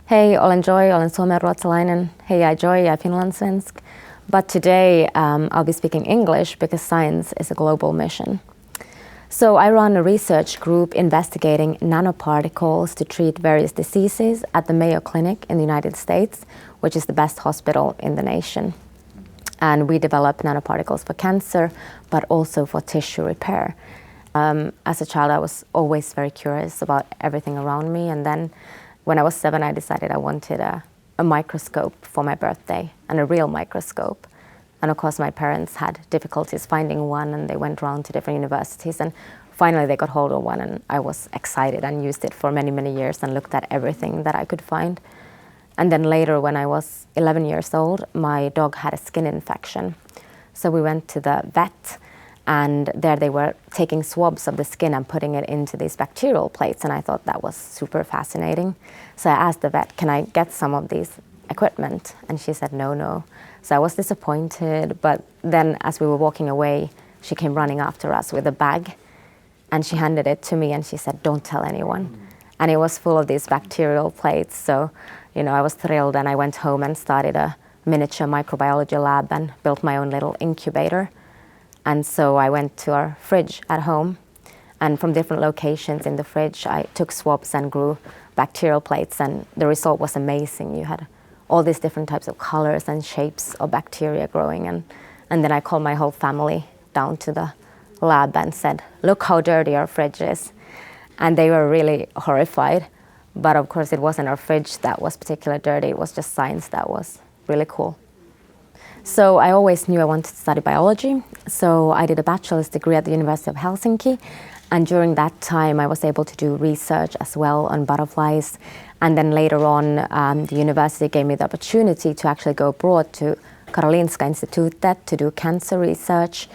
Hej, olen Joy, olen suomenruotsalainen. Hej, jag är Joy, jag är finlandssvensk. But today I'll be speaking English because science is a global mission. So I run a research group investigating nanoparticles to treat various diseases at the Mayo Clinic in the United States, which is the best hospital in the nation. And we develop nanoparticles for cancer, but also for tissue repair. As a child, I was always very curious about everything around me. And then when I was 7, I decided I wanted a microscope for my birthday, and a real microscope. And of course, my parents had difficulties finding one, and they went around to different universities. And finally, they got hold of one, and I was excited and used it for many, many years and looked at everything that I could find. And then later, when I was 11 years old, my dog had a skin infection. So we went to the vet, and there they were taking swabs of the skin and putting it into these bacterial plates, and I thought that was super fascinating. So I asked the vet, can I get some of these equipment? And she said, no. So I was disappointed, but then as we were walking away, she came running after us with a bag, and she handed it to me, and she said, don't tell anyone. And it was full of these bacterial plates, so I was thrilled, and I went home and started a miniature microbiology lab and built my own little incubator. And so I went to our fridge at home, and from different locations in the fridge, I took swabs and grew bacterial plates, and the result was amazing. You had all these different types of colors and shapes of bacteria growing, and then I called my whole family down to the lab and said, look how dirty our fridge is. And they were really horrified, but of course it wasn't our fridge that was particularly dirty, it was just science that was really cool. So I always knew I wanted to study biology, so I did a bachelor's degree at the University of Helsinki, and during that time I was able to do research as well on butterflies, and then later on the university gave me the opportunity to actually go abroad to Karolinska Institutet to do cancer research,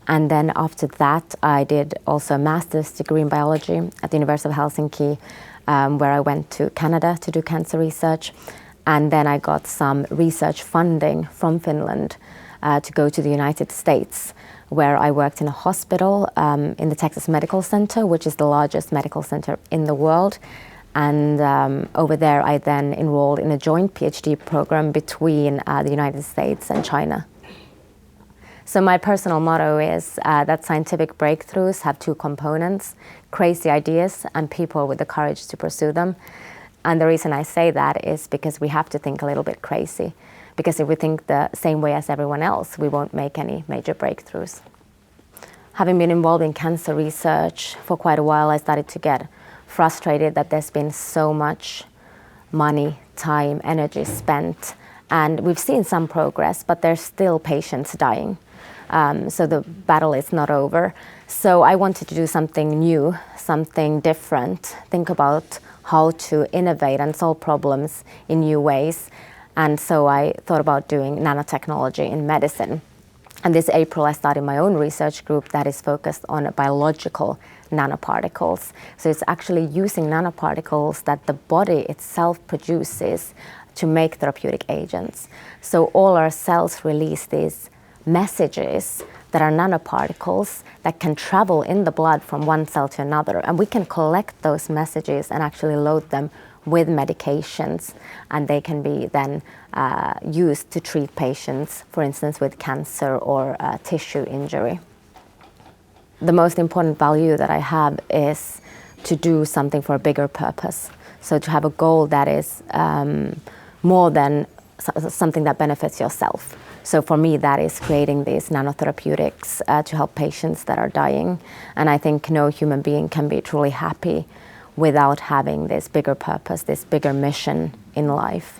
and then after that I did also a master's degree in biology at the University of Helsinki, where I went to Canada to do cancer research. And then I got some research funding from Finland to go to the United States, where I worked in a hospital in the Texas Medical Center, which is the largest medical center in the world. And over there, I then enrolled in a joint PhD program between the United States and China. So my personal motto is that scientific breakthroughs have two components: crazy ideas and people with the courage to pursue them. And the reason I say that is because we have to think a little bit crazy. Because if we think the same way as everyone else, we won't make any major breakthroughs. Having been involved in cancer research for quite a while, I started to get frustrated that there's been so much money, time, energy spent. And we've seen some progress, but there's still patients dying. So the battle is not over. So I wanted to do something new, something different, think about how to innovate and solve problems in new ways. And so I thought about doing nanotechnology in medicine. And this April I started my own research group that is focused on biological nanoparticles. So it's actually using nanoparticles that the body itself produces to make therapeutic agents. So all our cells release these messages that are nanoparticles that can travel in the blood from one cell to another. And we can collect those messages and actually load them with medications. And they can be then used to treat patients, for instance, with cancer or tissue injury. The most important value that I have is to do something for a bigger purpose. So to have a goal that is more than something that benefits yourself. So for me, that is creating these nanotherapeutics to help patients that are dying. And I think no human being can be truly happy without having this bigger purpose, this bigger mission in life.